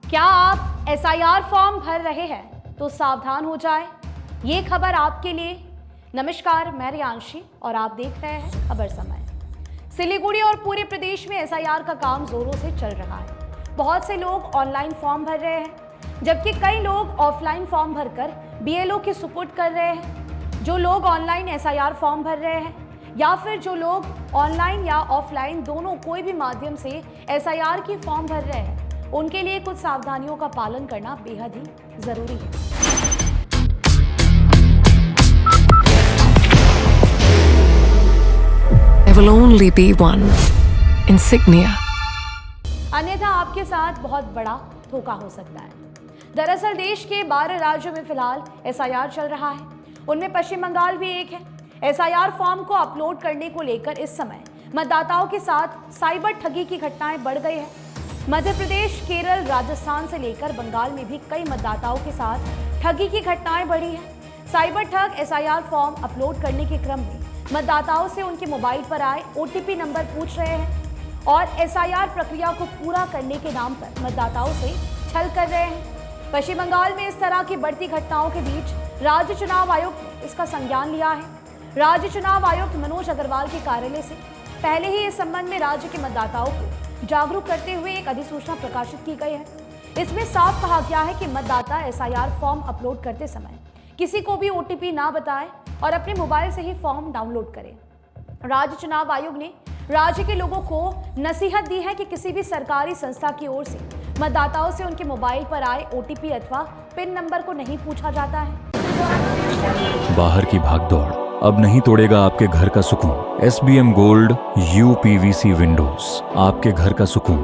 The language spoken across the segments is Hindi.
क्या आप एसआईआर फॉर्म भर रहे हैं तो सावधान हो जाए, ये खबर आपके लिए। नमस्कार, मैं रियांशी और आप देख रहे हैं खबर समय। सिलीगुड़ी और पूरे प्रदेश में एसआईआर का काम जोरों से चल रहा है। बहुत से लोग ऑनलाइन फॉर्म भर रहे हैं, जबकि कई लोग ऑफलाइन फॉर्म भरकर बीएलओ के सुपुर्द कर रहे हैं। जो लोग ऑनलाइन एसआईआर फॉर्म भर रहे हैं या फिर जो लोग ऑनलाइन या ऑफलाइन दोनों कोई भी माध्यम से एसआईआर की फॉर्म भर रहे हैं, उनके लिए कुछ सावधानियों का पालन करना बेहद ही जरूरी है। There will only be one insignia. अन्यथा आपके साथ बहुत बड़ा धोखा हो सकता है। दरअसल देश के 12 राज्यों में फिलहाल एसआईआर चल रहा है, उनमें पश्चिम बंगाल भी एक है। एसआईआर फॉर्म को अपलोड करने को लेकर इस समय मतदाताओं के साथ साइबर ठगी की घटनाएं बढ़ गई है। मध्य प्रदेश, केरल, राजस्थान से लेकर बंगाल में भी कई मतदाताओं के साथ ठगी की घटनाएं बढ़ी है। साइबर ठग एसआईआर फॉर्म अपलोड करने के क्रम में मतदाताओं से उनके मोबाइल पर आए ओटीपी नंबर पूछ रहे हैं और एसआईआर प्रक्रिया को पूरा करने के नाम पर मतदाताओं से छल कर रहे हैं। पश्चिम बंगाल में इस तरह की बढ़ती घटनाओं के बीच राज्य चुनाव आयोग ने इसका संज्ञान लिया है। राज्य चुनाव आयुक्त मनोज अग्रवाल के कार्यालय से पहले ही इस संबंध में राज्य के मतदाताओं को जागरूक करते हुए एक अधिसूचना प्रकाशित की गई है। इसमें साफ कहा गया है कि मतदाता एसआईआर फॉर्म अपलोड करते समय किसी को भी ओटीपी ना बताएं और अपने मोबाइल से ही फॉर्म डाउनलोड करें। राज्य चुनाव आयोग ने राज्य के लोगों को नसीहत दी है कि किसी भी सरकारी संस्था की ओर से मतदाताओं से उनके मोबाइल पर आए ओटीपी अथवा पिन नंबर को नहीं पूछा जाता है। बाहर की भागदौड़ अब नहीं तोड़ेगा आपके घर का सुकून। SBM गोल्ड UPVC विंडोज, आपके घर का सुकून।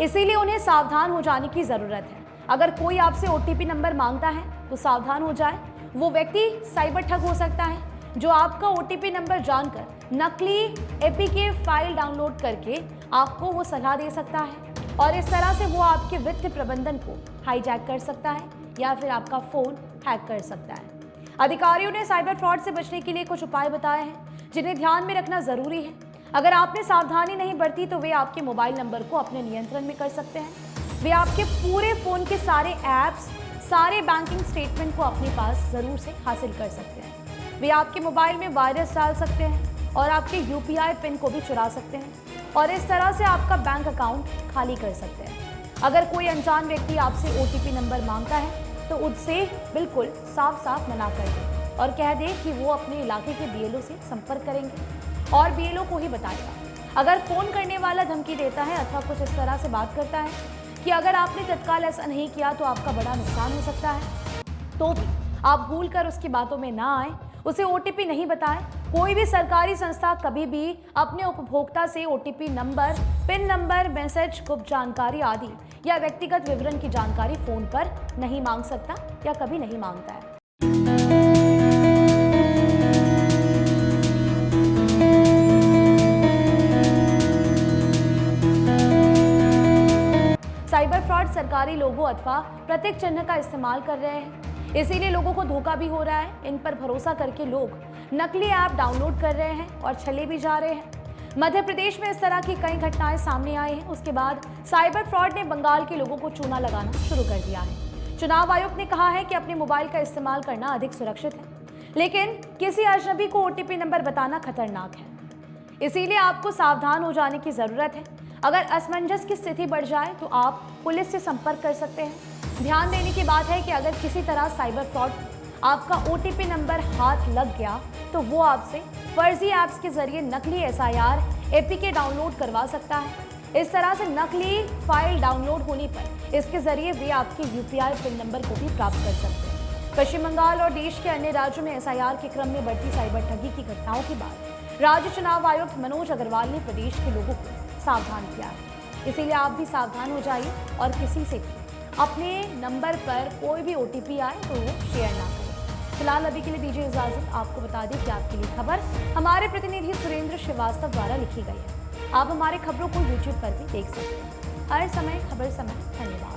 इसीलिए उन्हें सावधान हो जाने की जरूरत है। अगर कोई आपसे ओटीपी नंबर मांगता है तो सावधान हो जाए। वो व्यक्ति साइबर ठग हो सकता है जो आपका ओटीपी नंबर जानकर नकली एपीके फाइल डाउनलोड करके आपको वो सलाह दे सकता है और इस तरह से वो आपके वित्तीय प्रबंधन को हाईजैक कर सकता है या फिर आपका फोन हैक कर सकता है। अधिकारियों ने साइबर फ्रॉड से बचने के लिए कुछ उपाय बताए हैं जिन्हें ध्यान में रखना जरूरी है। अगर आपने सावधानी नहीं बरती तो वे आपके मोबाइल नंबर को अपने नियंत्रण में कर सकते हैं। वे आपके पूरे फोन के सारे ऐप्स, सारे बैंकिंग स्टेटमेंट को अपने पास जरूर से हासिल कर सकते हैं। वे आपके मोबाइल में वायरस डाल सकते हैं और आपके यूपीआई पिन को भी चुरा सकते हैं और इस तरह से आपका बैंक अकाउंट खाली कर सकते हैं। अगर कोई अनजान व्यक्ति आपसे ओटीपी नंबर मांगता है तो उससे बिल्कुल साफ साफ मना कर दें और कह दें कि वो अपने इलाके के बीएलओ से संपर्क करेंगे और बीएलओ को ही बताएगा। अगर फोन करने वाला धमकी देता है अथवा कुछ इस तरह से बात करता है कि अगर आपने तत्काल ऐसा नहीं किया तो आपका बड़ा नुकसान हो सकता है, तो भी आप भूल कर उसकी बातों में ना आए, उसे ओटीपी नहीं बताएं। कोई भी सरकारी संस्था कभी भी अपने उपभोक्ता से OTP number, pin number, message, गुप्त जानकारी आदि या व्यक्तिगत विवरण की जानकारी फोन पर नहीं मांग सकता या कभी नहीं मांगता है। साइबर फ्रॉड सरकारी लोगो अथवा प्रतीक चिन्ह का इस्तेमाल कर रहे हैं, इसीलिए लोगों को धोखा भी हो रहा है। इन पर भरोसा करके लोग नकली ऐप डाउनलोड कर रहे हैं और छले भी जा रहे हैं। मध्य प्रदेश में इस तरह की कई घटनाएं सामने आई हैं। उसके बाद साइबर फ्रॉड ने बंगाल के लोगों को चूना लगाना शुरू कर दिया है। चुनाव आयोग ने कहा है कि अपने मोबाइल का इस्तेमाल करना अधिक सुरक्षित है, लेकिन किसी अजनबी को ओटीपी नंबर बताना खतरनाक है। इसीलिए आपको सावधान हो जाने की जरूरत है। अगर असमंजस की स्थिति बढ़ जाए तो आप पुलिस से संपर्क कर सकते हैं। ध्यान देने की बात है कि अगर किसी तरह साइबर फ्रॉड आपका ओटीपी नंबर हाथ लग गया तो वो आपसे फर्जी ऐप्स के जरिए नकली एसआईआर एपीके डाउनलोड करवा सकता है। इस तरह से नकली फाइल डाउनलोड होने पर इसके जरिए वे आपके यूपीआई पिन नंबर को भी प्राप्त कर सकते हैं। पश्चिम बंगाल और देश के अन्य राज्यों में एसआईआर के क्रम में बढ़ती साइबर ठगी की घटनाओं के बाद राज्य चुनाव आयुक्त मनोज अग्रवाल ने प्रदेश के लोगों को सावधान किया है। इसीलिए आप भी सावधान हो जाइए और किसी से भी अपने नंबर पर कोई भी ओटीपी आए तो वो शेयर ना करें। फिलहाल अभी के लिए दीजिए इजाजत। आपको बता दें कि आपके लिए खबर हमारे प्रतिनिधि सुरेंद्र श्रीवास्तव द्वारा लिखी गई है। आप हमारे खबरों को YouTube पर भी देख सकते हैं। हर समय खबर समय। धन्यवाद।